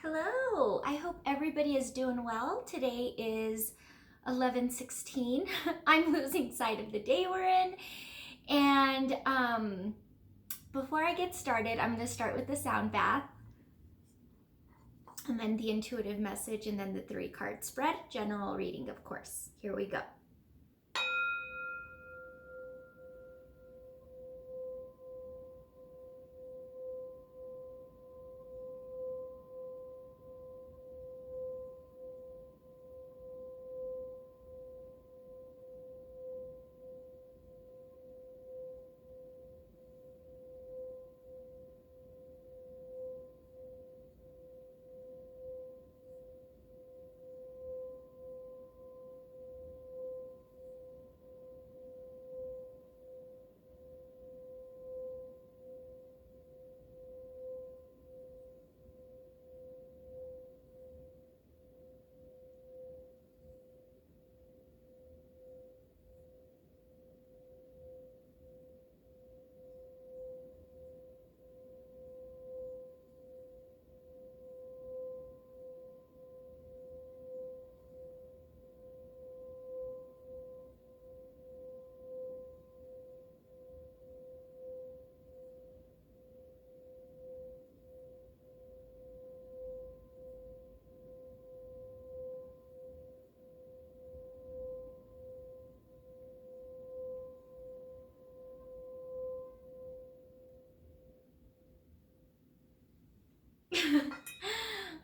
Hello, I hope everybody is doing well. Today is 11:16. I'm losing sight of the day we're in. And before I get started, I'm going to start with the sound bath and then the intuitive message and then the 3-card spread, general reading, of course. Here we go.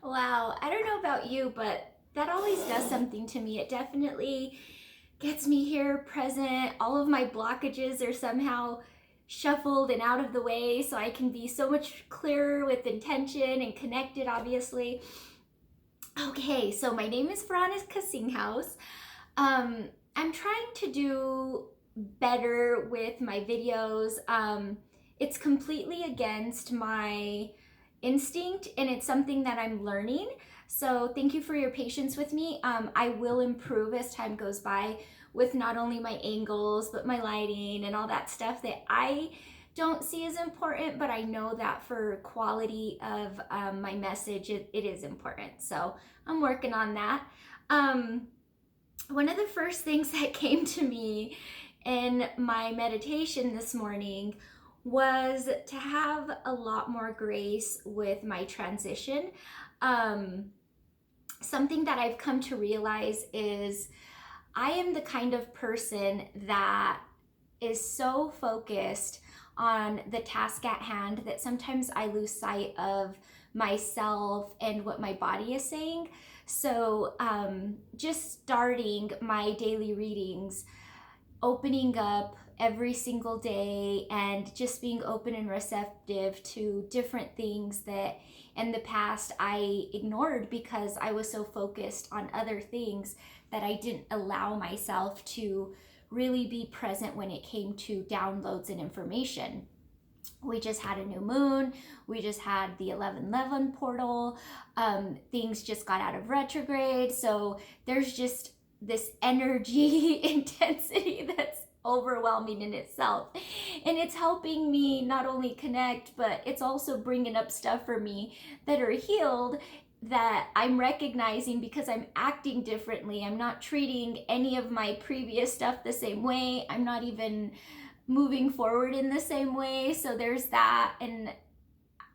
Wow, I don't know about you, but that always does something to me. It definitely gets me here present. All of my blockages are somehow shuffled and out of the way so I can be so much clearer with intention and connected, obviously. Okay, so my name is Veronica Singhouse. I'm trying to do better with my videos. It's completely against my instinct and it's something that I'm learning. So thank you for your patience with me. I will improve as time goes by with not only my angles, but my lighting and all that stuff that I don't see as important, but I know that for quality of my message, it is important. So I'm working on that. One of the first things that came to me in my meditation this morning was to have a lot more grace with my transition. Something that I've come to realize is I am the kind of person that is so focused on the task at hand that sometimes I lose sight of myself and what my body is saying. So just starting my daily readings, opening up every single day and just being open and receptive to different things that in the past I ignored because I was so focused on other things that I didn't allow myself to really be present when it came to downloads and information. We just had a new moon. We just had the 11/11 portal. Things just got out of retrograde. So there's just this energy intensity that's overwhelming in itself. And it's helping me not only connect, but it's also bringing up stuff for me that are healed that I'm recognizing because I'm acting differently. I'm not treating any of my previous stuff the same way. I'm not even moving forward in the same way. So there's that. And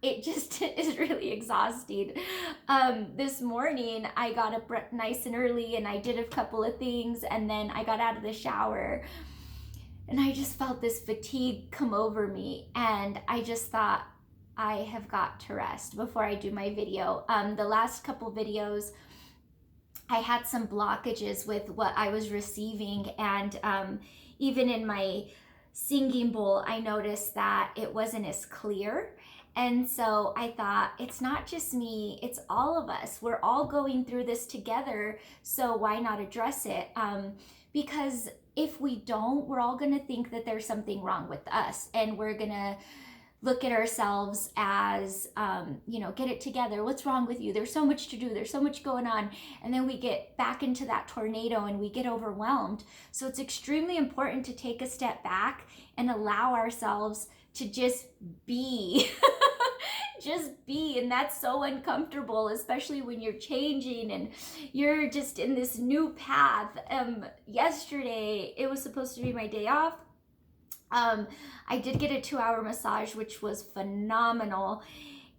it just is really exhausting. This morning, I got up nice and early and I did a couple of things. And then I got out of the shower and I just felt this fatigue come over me. And I just thought, I have got to rest before I do my video. The last couple videos, I had some blockages with what I was receiving. And even in my singing bowl, I noticed that it wasn't as clear. And so I thought, it's not just me, it's all of us. We're all going through this together. So why not address it? Because if we don't, we're all going to think that there's something wrong with us. And we're going to look at ourselves as, get it together. What's wrong with you? There's so much to do. There's so much going on. And then we get back into that tornado and we get overwhelmed. So it's extremely important to take a step back and allow ourselves to just be, just be, and that's so uncomfortable, especially when you're changing and you're just in this new path. Yesterday, it was supposed to be my day off. I did get a 2-hour massage, which was phenomenal.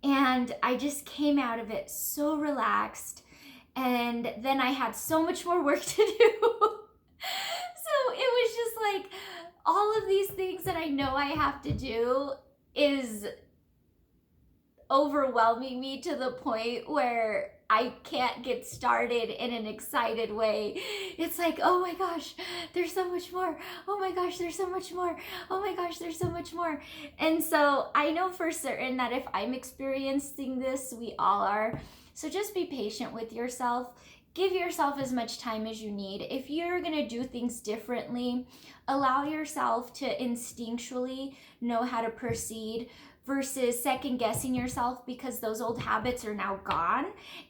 And I just came out of it so relaxed. And then I had so much more work to do. So it was just like all of these things that I know I have to do is overwhelming me to the point where I can't get started in an excited way. It's like, oh my gosh, there's so much more. Oh my gosh, there's so much more. Oh my gosh, there's so much more. And so I know for certain that if I'm experiencing this, we all are. So just be patient with yourself. Give yourself as much time as you need. If you're going to do things differently, allow yourself to instinctually know how to proceed versus second guessing yourself because those old habits are now gone.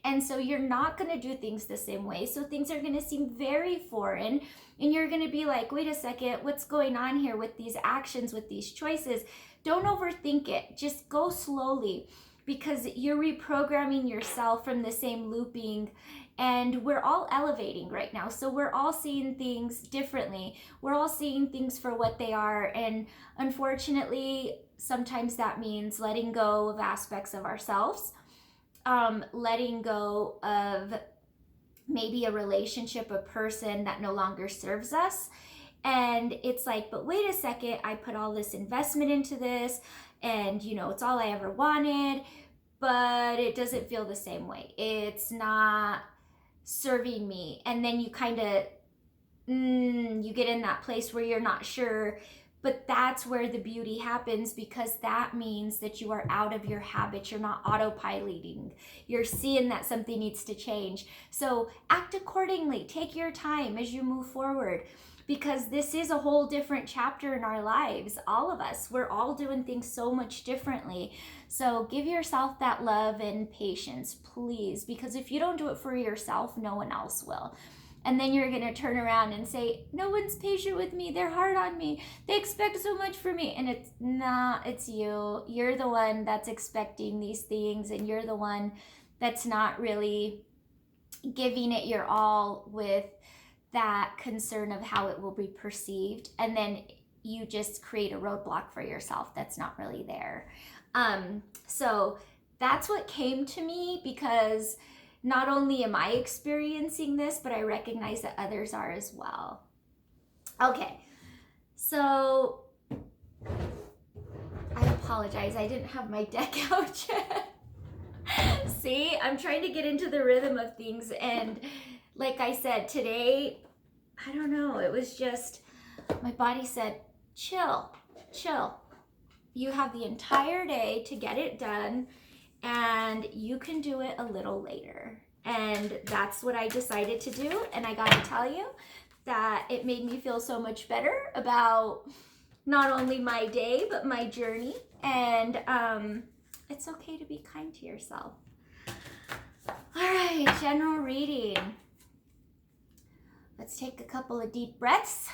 And so you're not going to do things the same way. So things are going to seem very foreign and you're going to be like, wait a second, what's going on here with these actions, with these choices? Don't overthink it. Just go slowly because you're reprogramming yourself from the same looping. And we're all elevating right now. So we're all seeing things differently. We're all seeing things for what they are. And unfortunately, sometimes that means letting go of aspects of ourselves, letting go of maybe a relationship, a person that no longer serves us. And it's like, but wait a second, I put all this investment into this and, you know, it's all I ever wanted, but it doesn't feel the same way. It's not serving me. And then you kind of, you get in that place where you're not sure, but that's where the beauty happens because that means that you are out of your habits. You're not autopiloting. You're seeing that something needs to change. So act accordingly. Take your time as you move forward because this is a whole different chapter in our lives. All of us, we're all doing things so much differently. So give yourself that love and patience, please, because if you don't do it for yourself, no one else will. And then you're going to turn around and say, no one's patient with me. They're hard on me. They expect so much from me. And it's not, it's you. You're the one that's expecting these things. And you're the one that's not really giving it your all with that concern of how it will be perceived. And then you just create a roadblock for yourself that's not really there. So that's what came to me because not only am I experiencing this, but I recognize that others are as well. Okay, so I apologize. I didn't have my deck out yet. See, I'm trying to get into the rhythm of things. And like I said, today, I don't know, it was just, my body said, chill, chill. You have the entire day to get it done. And you can do it a little later. And that's what I decided to do. And I gotta tell you that it made me feel so much better about not only my day, but my journey. And it's okay to be kind to yourself. All right, general reading. Let's take a couple of deep breaths.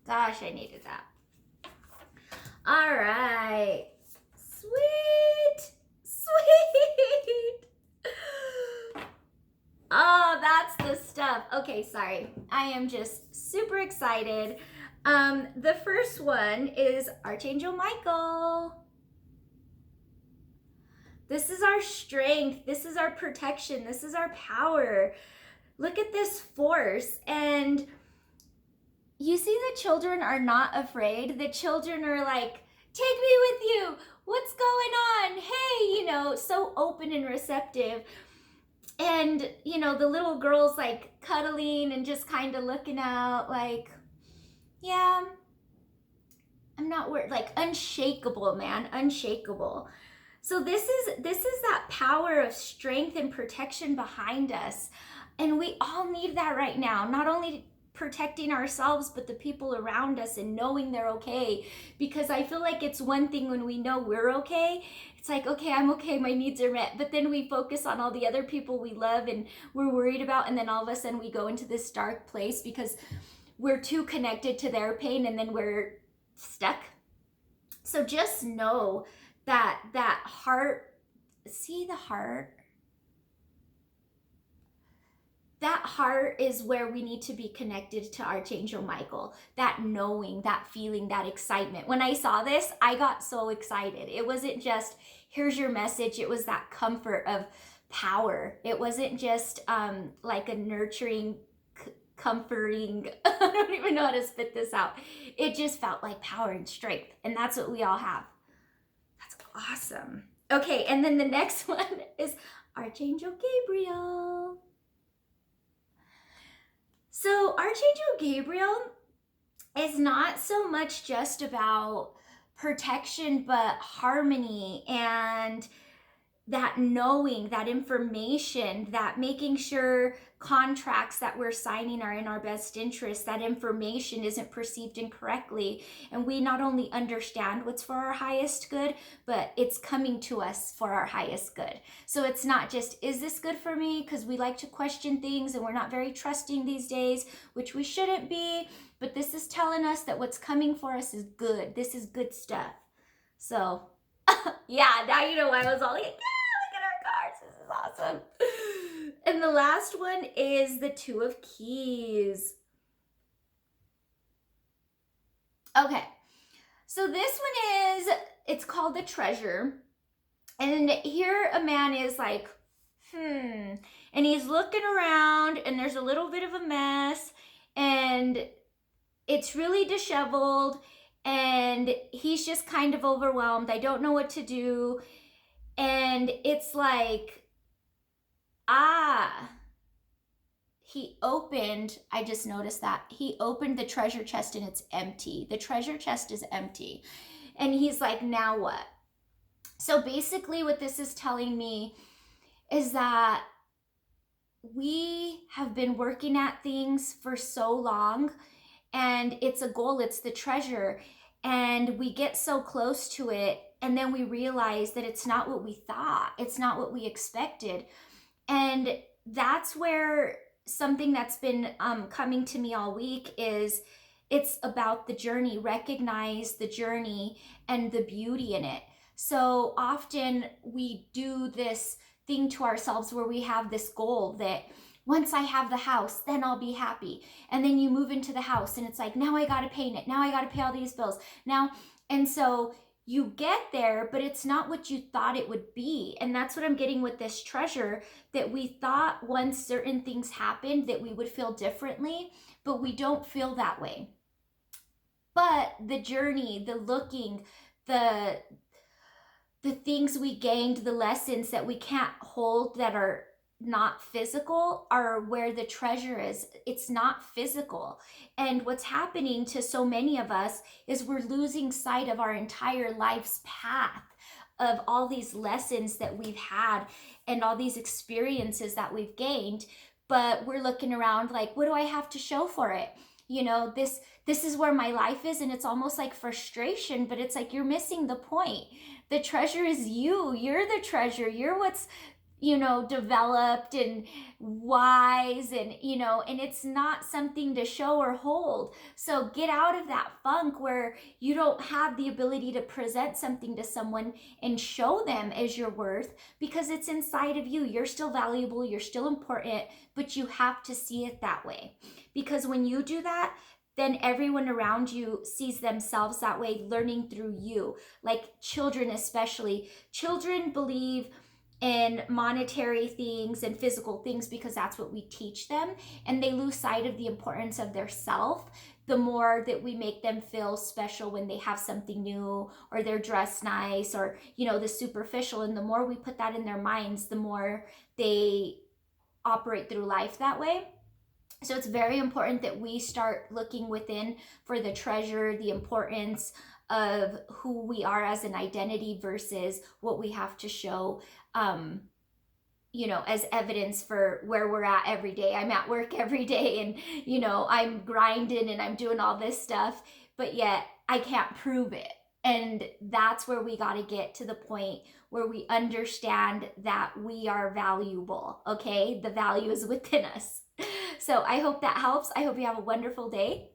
Gosh, I needed that. All right. Sweet. Sweet. Oh, that's the stuff. Okay, sorry. I am just super excited. The first one is Archangel Michael. This is our strength. This is our protection. This is our power. Look at this force. And you see, the children are not afraid. The children are like, take me with you. What's going on? Hey, you know, so open and receptive. And, you know, the little girl's like cuddling and just kind of looking out like, yeah, I'm not worried. Like unshakable, man, unshakable. So this is that power of strength and protection behind us. And we all need that right now. Not only protecting ourselves, but the people around us, and knowing they're okay. Because I feel like it's one thing when we know we're okay, it's like, okay, I'm okay, my needs are met, but then we focus on all the other people we love and we're worried about, and then all of a sudden we go into this dark place because we're too connected to their pain, and then we're stuck. So just know that heart, see the heart? That heart is where we need to be connected to Archangel Michael. That knowing, that feeling, that excitement. When I saw this, I got so excited. It wasn't just, here's your message. It was that comfort of power. It wasn't just like a nurturing, comforting, I don't even know how to spit this out. It just felt like power and strength. And that's what we all have. That's awesome. Okay, and then the next one is Archangel Gabriel. So Archangel Gabriel is not so much just about protection, but harmony and that knowing, that information, that making sure contracts that we're signing are in our best interest, that information isn't perceived incorrectly. And we not only understand what's for our highest good, but it's coming to us for our highest good. So it's not just, is this good for me? Because we like to question things and we're not very trusting these days, which we shouldn't be. But this is telling us that what's coming for us is good. This is good stuff. So yeah, now you know why I was all like, yeah, look at our cards. This is awesome. And the last one is the Two of Keys. Okay, so this one is, it's called the Treasure. And here a man is like, and he's looking around and there's a little bit of a mess and it's really disheveled and he's just kind of overwhelmed. I don't know what to do. And it's like, he opened, I just noticed that, he opened the treasure chest and it's empty. The treasure chest is empty. And he's like, now what? So basically what this is telling me is that we have been working at things for so long and it's a goal, it's the treasure. And we get so close to it and then we realize that it's not what we thought. It's not what we expected. And that's where something that's been coming to me all week is it's about the journey. Recognize the journey and the beauty in it. So often we do this thing to ourselves where we have this goal that once I have the house, then I'll be happy. And then you move into the house and it's like, now I got to paint it. Now I got to pay all these bills. Now, and so you get there, but it's not what you thought it would be. And that's what I'm getting with this treasure, that we thought once certain things happened that we would feel differently, but we don't feel that way. But the journey, the looking, the things we gained, the lessons that we can't hold that are not physical are where the treasure is. It's not physical. And what's happening to so many of us is we're losing sight of our entire life's path of all these lessons that we've had and all these experiences that we've gained. But we're looking around like, what do I have to show for it? You know, this is where my life is, and it's almost like frustration, but it's like you're missing the point. The treasure is you. You're the treasure. You're what's, you know, developed and wise and, you know, and it's not something to show or hold. So get out of that funk where you don't have the ability to present something to someone and show them as your worth, because it's inside of you. You're still valuable. You're still important, but you have to see it that way. Because when you do that, then everyone around you sees themselves that way, learning through you. Like children especially. Children believe in monetary things and physical things because that's what we teach them, and they lose sight of the importance of their self the more that we make them feel special when they have something new or they're dressed nice or, you know, the superficial. And the more we put that in their minds, the more they operate through life that way. So it's very important that we start looking within for the treasure, the importance of who we are as an identity versus what we have to show as evidence for where we're at every day. I'm at work every day and, I'm grinding and I'm doing all this stuff, but yet I can't prove it. And that's where we got to get to the point where we understand that we are valuable, okay? The value is within us. So I hope that helps. I hope you have a wonderful day.